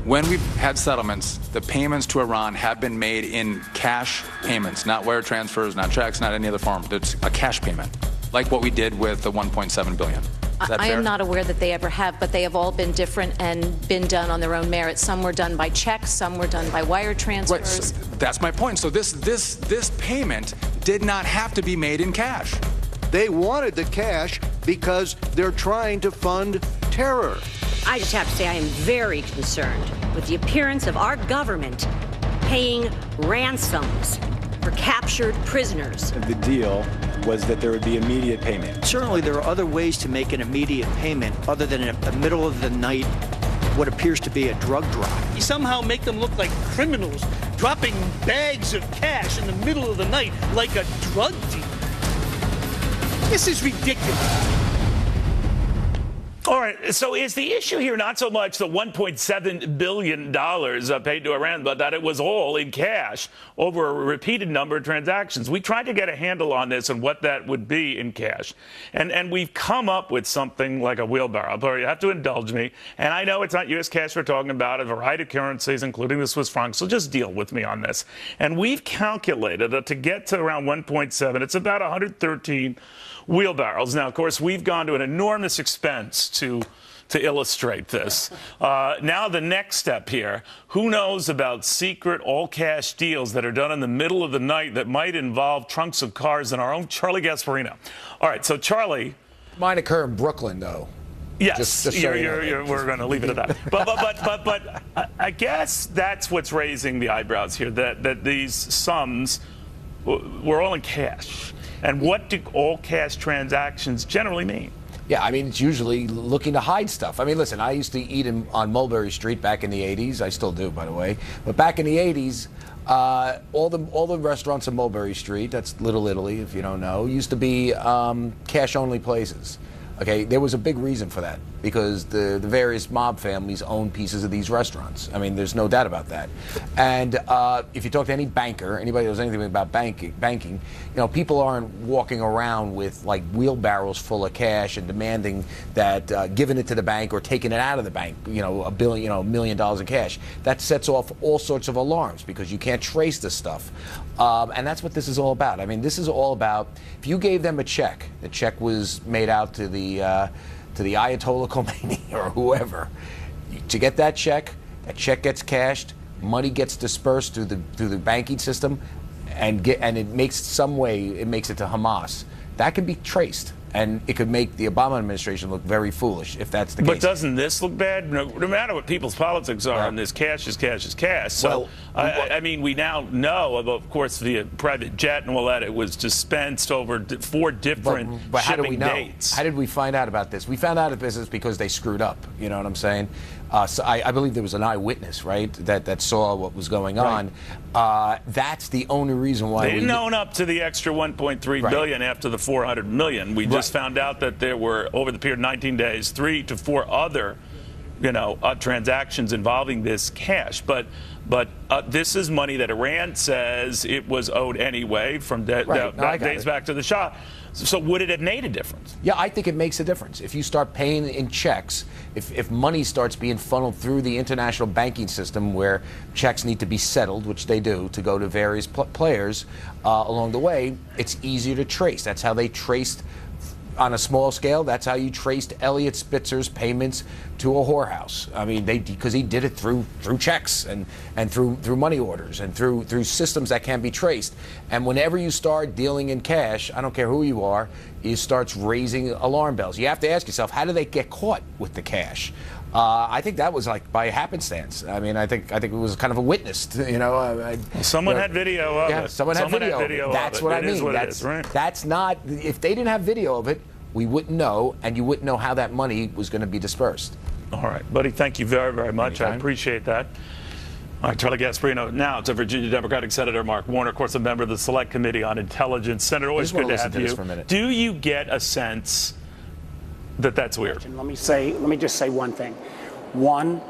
When we've had settlements, the payments to Iran have been made in cash payments, not wire transfers, not checks, not any other form. It's a cash payment, like what we did with the $1.7 billion. I am not aware that they ever have, but they have all been different and been done on their own merit. Some were done by checks, some were done by wire transfers. Right, so that's my point. So this payment did not have to be made in cash. They wanted the cash because they're trying to fund terror. I just have to say I am very concerned with the appearance of our government paying ransoms for captured prisoners. The deal was that there would be immediate payment. Certainly there are other ways to make an immediate payment other than in the middle of the night, what appears to be a drug drop. You somehow make them look like criminals dropping bags of cash in the middle of the night like a drug deal. This is ridiculous. All right, so is the issue here not so much the $1.7 billion paid to Iran, but that it was all in cash over a repeated number of transactions? We tried to get a handle on this and what that would be in cash. And we've come up with something like a wheelbarrow. But you have to indulge me. And I know it's not U.S. cash we're talking about, a variety of currencies, including the Swiss franc. So just deal with me on this. And we've calculated that to get to around 1.7, it's about 113 wheelbarrows. Now, of course, we've gone to an enormous expense to illustrate this. Now the next step here, who knows about secret all-cash deals that are done in the middle of the night that might involve trunks of cars and our own Charlie Gasparino. All right, so Charlie. Mine occur in Brooklyn, though. Yes, we're going to leave it at that. But I guess that's what's raising the eyebrows here, that these sums were all in cash. And what do all cash transactions generally mean? Yeah, I mean, it's usually looking to hide stuff. I mean, listen, I used to eat on Mulberry Street back in the 80s. I still do, by the way. But back in the 80s, all the restaurants on Mulberry Street, that's Little Italy, if you don't know, used to be cash-only places. Okay, there was a big reason for that, because the various mob families own pieces of these restaurants. I mean, there's no doubt about that. And if you talk to any banker, anybody who knows anything about banking, you know, people aren't walking around with like wheelbarrows full of cash and demanding that giving it to the bank or taking it out of the bank, you know, $1 million in cash. That sets off all sorts of alarms because you can't trace this stuff. And that's what this is all about. I mean, this is all about, if you gave them a check, the check was made out to the Ayatollah Khomeini or whoever, to get that check gets cashed, money gets dispersed through the banking system, and it makes it to Hamas. That can be traced. And it could make the Obama administration look very foolish if that's the case. But doesn't this look bad? No matter what people's politics are, and this cash is cash is cash. So, I mean, we now know, of course, the private jet and all that, it was dispensed over 4 different but how shipping do we know? dates. How did we find out about this? We found out about this because they screwed up. You know what I'm saying? So I believe there was an eyewitness, right, that saw what was going on. That's the only reason why they didn't own up to the extra 1.3 billion after the 400 million. We just found out that there were, over the period of 19 days, 3 to 4 other, transactions involving this cash. But this is money that Iran says it was owed anyway from days back to the Shah. So would it have made a difference? Yeah, I think it makes a difference. If you start paying in checks, if money starts being funneled through the international banking system where checks need to be settled, which they do, to go to various players along the way, it's easier to trace. That's how they traced, on a small scale, that's how you traced Elliot Spitzer's payments to a whorehouse. I mean, because he did it through checks and through money orders and through systems that can be traced. And whenever you start dealing in cash, I don't care who you are, it starts raising alarm bells. You have to ask yourself, how do they get caught with the cash? I think that was like by happenstance. I mean, I think it was kind of a witness. Someone had video of it. Someone had video. That's what I mean. That's not. If they didn't have video of it, we wouldn't know, and you wouldn't know how that money was going to be dispersed. All right, buddy. Thank you very, very much. I appreciate that. All right, Charlie Gasparino. Now to Virginia Democratic Senator Mark Warner, of course, a member of the Select Committee on Intelligence. Senator, always good to have you. For a minute. Do you get a sense that that's weird? Let me just say one thing. One,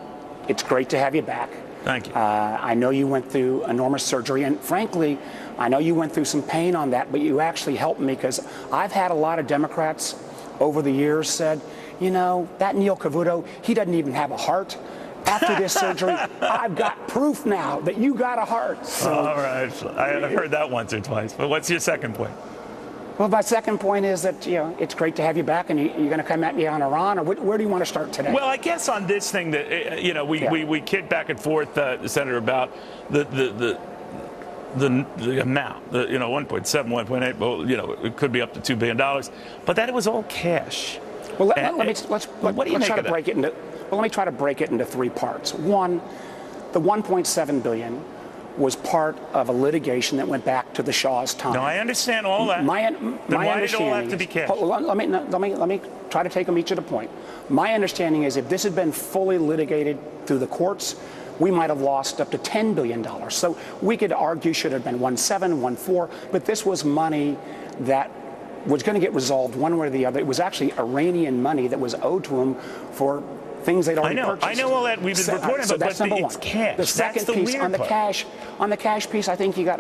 it's great to have you back. Thank you. I know you went through enormous surgery, and frankly, I know you went through some pain on that, but you actually helped me, because I've had a lot of Democrats over the years said, that Neil Cavuto, he doesn't even have a heart. after this surgery, I've got proof now that you got a heart. So. All right. I've heard that once or twice. But what's your second point? Well, my second point is that, it's great to have you back, and you're going to come at me on Iran, or where do you want to start today? Well, I guess on this thing that, we kid back and forth, Senator, about the amount, 1.7, 1.8, well, it could be up to $2 billion, but that it was all cash. Well, let's try to break it into. Well, let me try to break it into three parts. One, the 1.7 billion was part of a litigation that went back to the Shah's time. No, I understand all that. Why did it all have to be cash? Let me try to take them each at a point. My understanding is if this had been fully litigated through the courts, we might have lost up to $10 billion. So we could argue should have been 1.7, 1.4, but this was money that was going to get resolved one way or the other. It was actually Iranian money that was owed to them for things they'd already purchased. I know all that. We've been reporting about, that's number one. It's cash. The second piece on the cash piece, I think you got,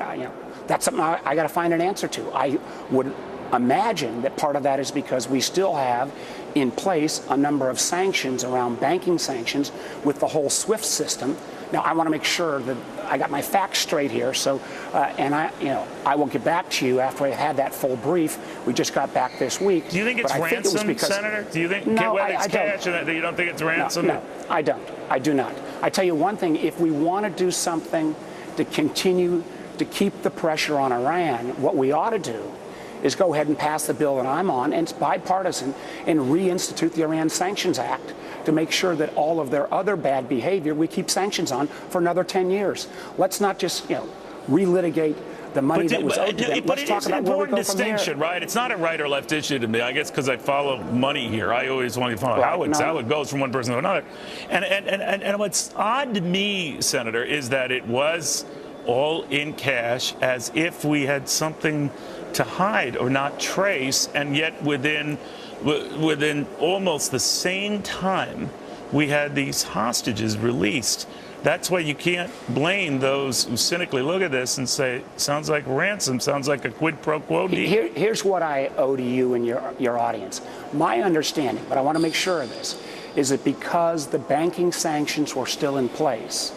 that's something I got to find an answer to. I would imagine that part of that is because we still have in place a number of sanctions around banking sanctions with the whole SWIFT system. Now, I want to make sure that I got my facts straight here. So, I will get back to you after I had that full brief. We just got back this week. Do you think it's ransom, Senator? Do you think it's cash and you don't think it's ransom? No, I don't. I do not. I tell you one thing. If we want to do something to continue to keep the pressure on Iran, what we ought to do is go ahead and pass the bill that I'm on, and it's bipartisan, and reinstitute the Iran Sanctions Act to make sure that all of their other bad behavior we keep sanctions on for another 10 years. Let's not just, relitigate the money that was owed to them. But it is an important distinction, right? It's not a right or left issue to me. I guess because I follow money here. I always want to follow how it goes from one person to another. And what's odd to me, Senator, is that it was all in cash, as if we had something to hide or not trace, and yet within almost the same time we had these hostages released. That's why you can't blame those who cynically look at this and say, sounds like ransom, sounds like a quid pro quo deal. Here's what I owe to you and your audience. My understanding, but I want to make sure of this, is that because the banking sanctions were still in place,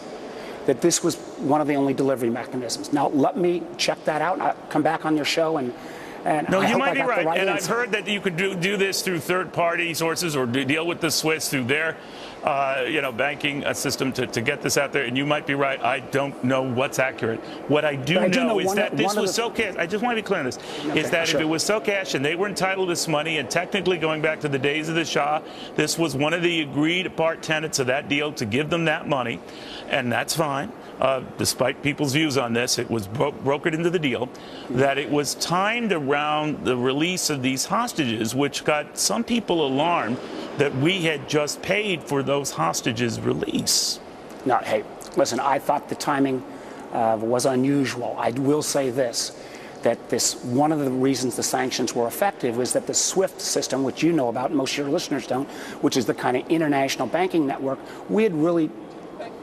that this was one of the only delivery mechanisms. Now, let me check that out. I'll come back on your show and no, you might be right. And I've heard that you could do this through third-party sources or deal with the Swiss through their, banking system to get this out there. And you might be right. I don't know what's accurate. What I do know is that this was so cash. I just want to be clear on this. If it was so cash and they were entitled to this money, and technically going back to the days of the Shah, this was one of the agreed-upon tenets of that deal to give them that money, and that's fine. Despite people's views on this, it was brokered into the deal, that it was timed around the release of these hostages, which got some people alarmed that we had just paid for those hostages' release. No, hey, listen, I thought the timing was unusual. I will say this, that one of the reasons the sanctions were effective was that the SWIFT system, which you know about, most of your listeners don't, which is the kind of international banking network, we had really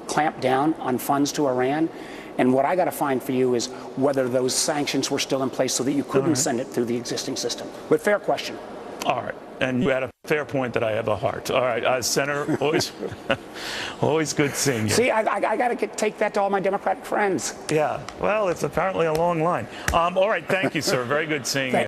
clamped down on funds to Iran. And what I got to find for you is whether those sanctions were still in place so that you couldn't send it through the existing system. But fair question. All right. And you had a fair point that I have a heart. All right, Senator, always good seeing you. See, I got to take that to all my Democratic friends. Yeah, well, it's apparently a long line. All right, thank you, sir. Very good seeing you.